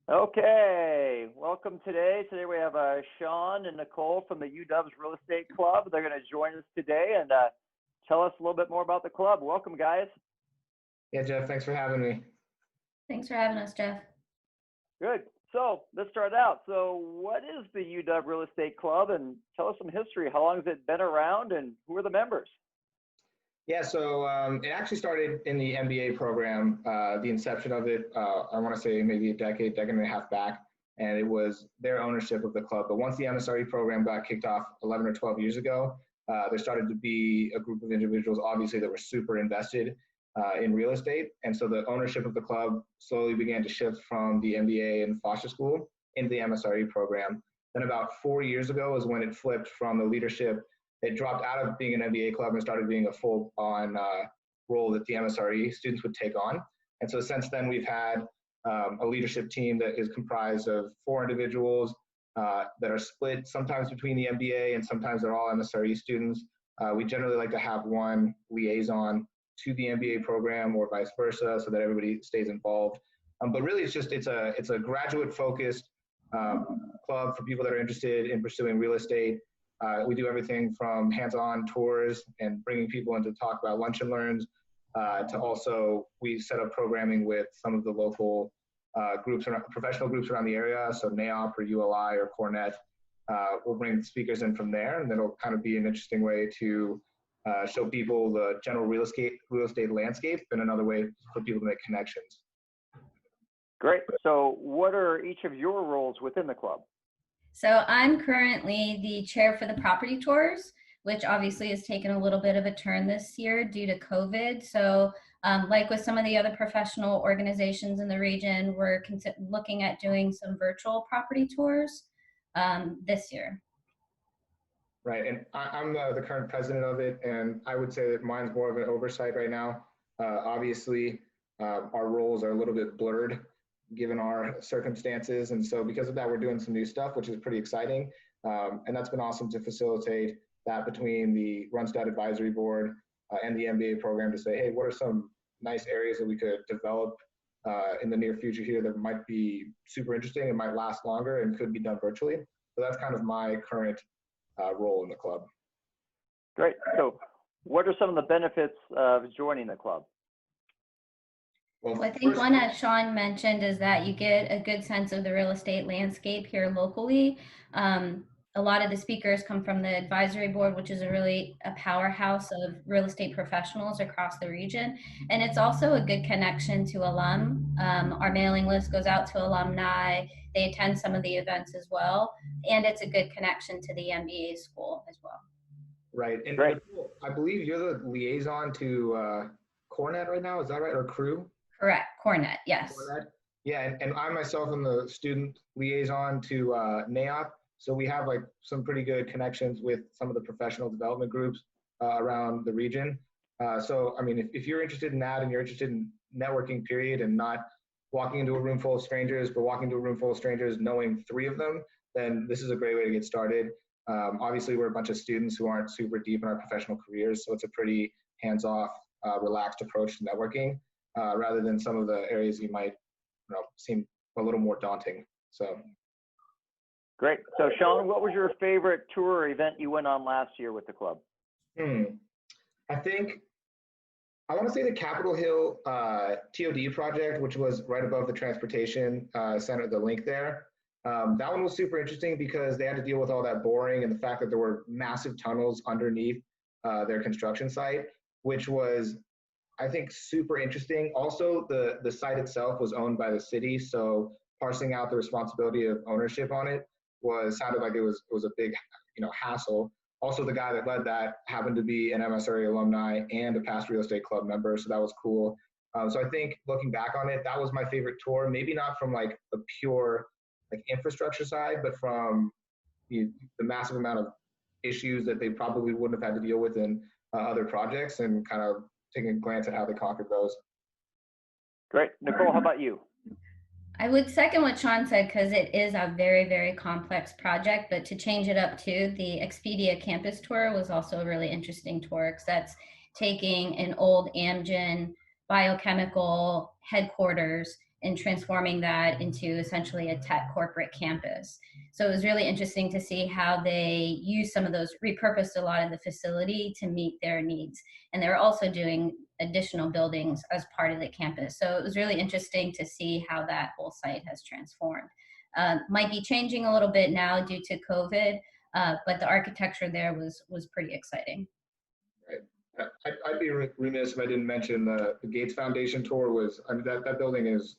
Okay, welcome today. Today we have Sean and Nicole from the UW's Real Estate Club. They're going to join us today and tell us a little bit more about the club. Welcome, guys. Yeah, Jeff, thanks for having me. Thanks for having us, Jeff. Good. So let's start out. So what is the UW Real Estate Club, and tell us some history. How long has it been around, and who are the members? Yeah, so it actually started in the MBA program, the inception of it, I want to say maybe a decade and a half back, and it was their ownership of the club. But once the MSRE program got kicked off 11 or 12 years ago, there started to be a group of individuals, obviously, that were super invested in real estate. And so the ownership of the club slowly began to shift from the MBA and foster school into the MSRE program. Then about 4 years ago is when it flipped from the leadership. It dropped out of being an MBA club and started being a full-on role that the MSRE students would take on. And so since then, we've had a leadership team that is comprised of 4 individuals that are split sometimes between the MBA and sometimes they're all MSRE students. We generally like to have one liaison to the MBA program or vice versa so that everybody stays involved. But really, it's a graduate-focused club for people that are interested in pursuing real estate. We do everything from hands-on tours and bringing people in to talk about lunch and learns to also we set up programming with some of the local groups, professional groups around the area. So NAOP or ULI or Cornet, we'll bring speakers in from there, and it'll kind of be an interesting way to show people the general real estate landscape and another way for people to make connections. Great. So what are each of your roles within the club? So I'm currently the chair for the property tours, which obviously has taken a little bit of a turn this year due to COVID. So like with some of the other professional organizations in the region, we're looking at doing some virtual property tours this year. Right, and I'm the current president of it, and I would say that mine's more of an oversight right now. Obviously, our roles are a little bit blurred given our circumstances. And so because of that, we're doing some new stuff, which is pretty exciting. And that's been awesome to facilitate that between the Runstad Advisory Board and the MBA program to say, hey, what are some nice areas that we could develop in the near future here that might be super interesting and might last longer and could be done virtually. So that's kind of my current role in the club. Great. So what are some of the benefits of joining the club? Well, I think one that Sean mentioned is that you get a good sense of the real estate landscape here locally. A lot of the speakers come from the advisory board, which is a powerhouse of real estate professionals across the region. And it's also a good connection to alum. Our mailing list goes out to alumni. They attend some of the events as well. And it's a good connection to the MBA school as well. Right. And Great. I believe you're the liaison to Cornet right now. Is that right? Or Crew? Correct. Cornet, yes. Cornet. Yeah, and I myself am the student liaison to NAOP. So we have like some pretty good connections with some of the professional development groups around the region. So, I mean, if you're interested in that and you're interested in networking period and not walking into a room full of strangers, but walking into a room full of strangers knowing 3 of them, then this is a great way to get started. Obviously, we're a bunch of students who aren't super deep in our professional careers, so it's a pretty hands-off, relaxed approach to networking. Rather than some of the areas you might seem a little more daunting. So great. So Sean, what was your favorite tour or event you went on last year with the club? I think I want to say the Capitol Hill TOD project, which was right above the transportation center, the link there. That one was super interesting because they had to deal with all that boring and the fact that there were massive tunnels underneath their construction site, which was, I think, super interesting. Also, the site itself was owned by the city, so parsing out the responsibility of ownership on it sounded like it was a big, hassle. Also, the guy that led that happened to be an MSRE alumni and a past real estate club member, so that was cool. So I think looking back on it, that was my favorite tour. Maybe not from like the pure like infrastructure side, but from the massive amount of issues that they probably wouldn't have had to deal with in other projects and kind of taking a glance at how they conquered those. Great. Nicole, how about you? I would second what Sean said because it is a very, very complex project, but to change it up too, the Expedia campus tour was also a really interesting tour because that's taking an old Amgen biochemical headquarters and transforming that into essentially a tech corporate campus. So it was really interesting to see how they use some of those, repurposed a lot of the facility to meet their needs. And they were also doing additional buildings as part of the campus. So it was really interesting to see how that whole site has transformed. Might be changing a little bit now due to COVID, but the architecture there was pretty exciting. Right. I'd be remiss if I didn't mention the Gates Foundation tour. I mean, that building is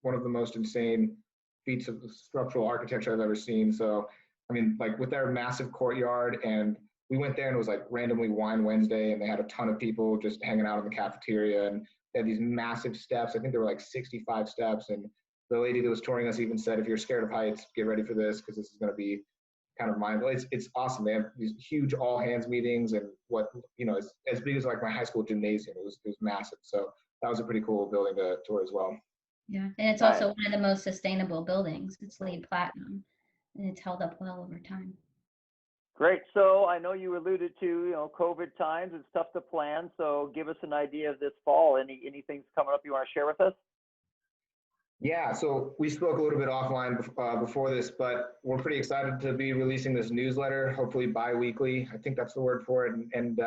one of the most insane feats of structural architecture I've ever seen. So, I mean, like with their massive courtyard, and we went there and it was like randomly Wine Wednesday, and they had a ton of people just hanging out in the cafeteria, and they had these massive steps. I think there were like 65 steps, and the lady that was touring us even said, if you're scared of heights, get ready for this, because this is going to be kind of mind-blowing. It's awesome. They have these huge all hands meetings, and what, you know, it's as big as like my high school gymnasium. It was massive. So that was a pretty cool building to tour as well. Yeah, and it's also one of the most sustainable buildings. It's LEED Platinum, and it's held up well over time. Great. So I know you alluded to, you know, COVID times. It's tough to plan. So give us an idea of this fall. Anything coming up you want to share with us? Yeah, so we spoke a little bit offline before this, but we're pretty excited to be releasing this newsletter, hopefully bi-weekly. I think that's the word for it. And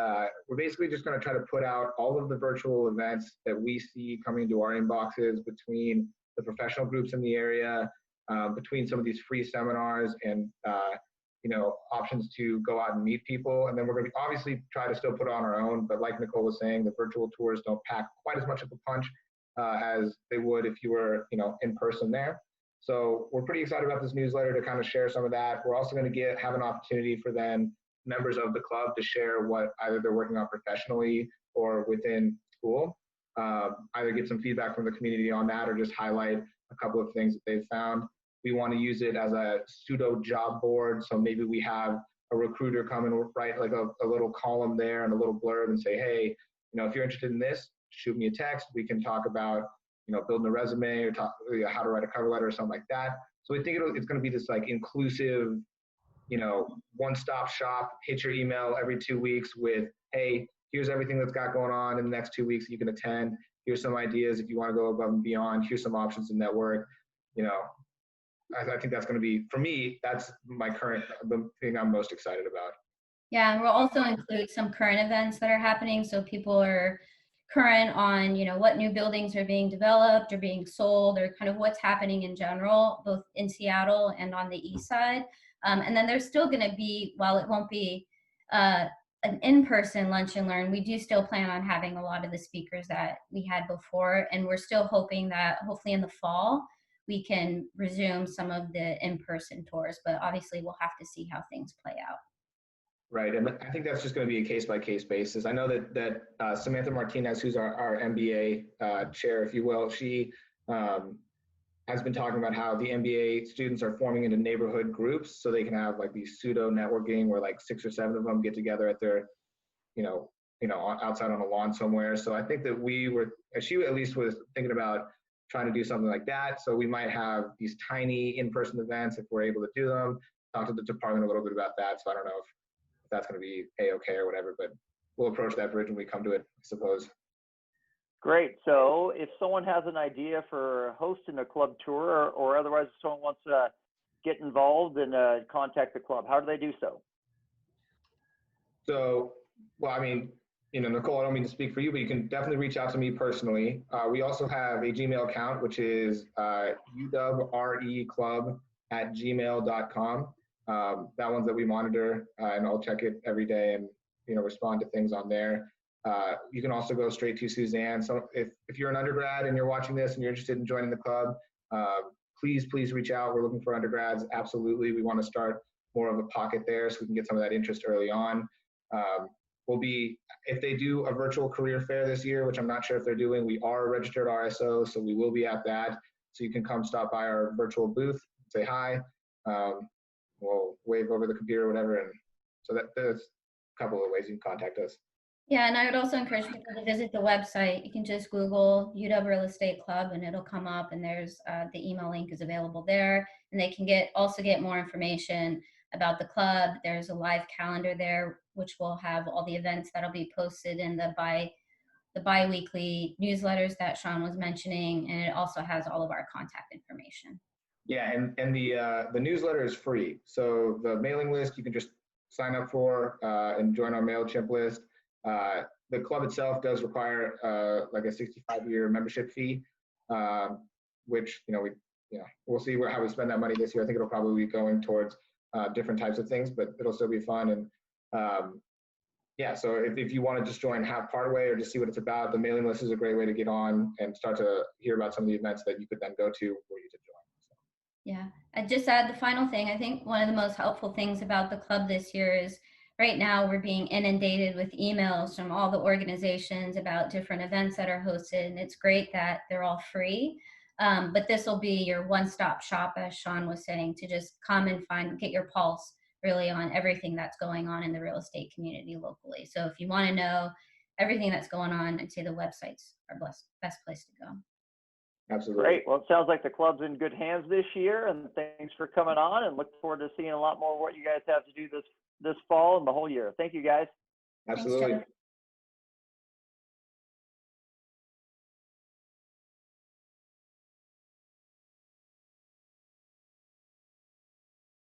we're basically just going to try to put out all of the virtual events that we see coming to our inboxes between the professional groups in the area, between some of these free seminars and, you know, options to go out and meet people. And then we're going to obviously try to still put on our own, but like Nicole was saying, the virtual tours don't pack quite as much of a punch as they would if you were, you know, in person there. So we're pretty excited about this newsletter to kind of share some of that. We're also going to have an opportunity for then members of the club to share what either they're working on professionally or within school. Either get some feedback from the community on that or just highlight a couple of things that they've found. We want to use it as a pseudo job board. So maybe we have a recruiter come and write like a little column there and a little blurb and say, hey, you know, if you're interested in this, shoot me a text. We can talk about, you know, building a resume or talk how to write a cover letter or something like that. So we think it's going to be this like inclusive, you know, one-stop shop. Hit your email every 2 weeks with, hey, here's everything that's got going on in the next 2 weeks you can attend. Here's some ideas if you want to go above and beyond. Here's some options to network. You know, I think that's going to be, for me, that's the thing I'm most excited about. Yeah, and we'll also include some current events that are happening, so people are current on, you know, what new buildings are being developed or being sold, or kind of what's happening in general, both in Seattle and on the east side. And then there's still going to be, while it won't be an in-person lunch and learn, we do still plan on having a lot of the speakers that we had before, and we're still hoping that hopefully in the fall we can resume some of the in-person tours, but obviously we'll have to see how things play out. Right, and I think that's just going to be a case-by-case basis. I know that Samantha Martinez, who's our MBA chair, if you will, she has been talking about how the MBA students are forming into neighborhood groups so they can have like these pseudo networking where like 6 or 7 of them get together at their, you know, outside on a lawn somewhere. So I think that she at least was thinking about trying to do something like that. So we might have these tiny in-person events if we're able to do them. Talk to the department a little bit about that. So I don't know if that's going to be A-okay or whatever, but we'll approach that bridge when we come to it, I suppose. Great. So if someone has an idea for hosting a club tour, or otherwise if someone wants to get involved and contact the club, how do they do so? So, well, I mean, you know, Nicole, I don't mean to speak for you, but you can definitely reach out to me personally. We also have a Gmail account, which is uwreclub@gmail.com. That one's that we monitor, and I'll check it every day and, you know, respond to things on there. You can also go straight to Suzanne. So if you're an undergrad and you're watching this and you're interested in joining the club, please reach out. We're looking for undergrads. Absolutely. We want to start more of a pocket there so we can get some of that interest early on. If they do a virtual career fair this year, which I'm not sure if they're doing, we are a registered RSO, so we will be at that. So you can come stop by our virtual booth, say hi. We'll wave over the computer or whatever. And so there's a couple of ways you can contact us. Yeah, and I would also encourage people to visit the website. You can just Google UW Real Estate Club and it'll come up, and there's the email link is available there. And they can also get more information about the club. There's a live calendar there, which will have all the events that'll be posted in the the bi-weekly newsletters that Sean was mentioning, and it also has all of our contact information. Yeah, and the newsletter is free. So the mailing list you can just sign up for and join our MailChimp list. The club itself does require like a 65-year membership fee, which we'll see how we spend that money this year. I think it'll probably be going towards different types of things, but it'll still be fun. And yeah, so if you want to just join half part way or just see what it's about, the mailing list is a great way to get on and start to hear about some of the events that you could then go to for you to join. Yeah, I'd just add the final thing. I think one of the most helpful things about the club this year is right now we're being inundated with emails from all the organizations about different events that are hosted. And it's great that they're all free. But this will be your one-stop shop, as Sean was saying, to just come and get your pulse really on everything that's going on in the real estate community locally. So if you want to know everything that's going on, I'd say the websites are best place to go. Absolutely. Great. Well, it sounds like the club's in good hands this year, and thanks for coming on, and look forward to seeing a lot more of what you guys have to do this fall and the whole year. Thank you, guys. Absolutely. Thanks,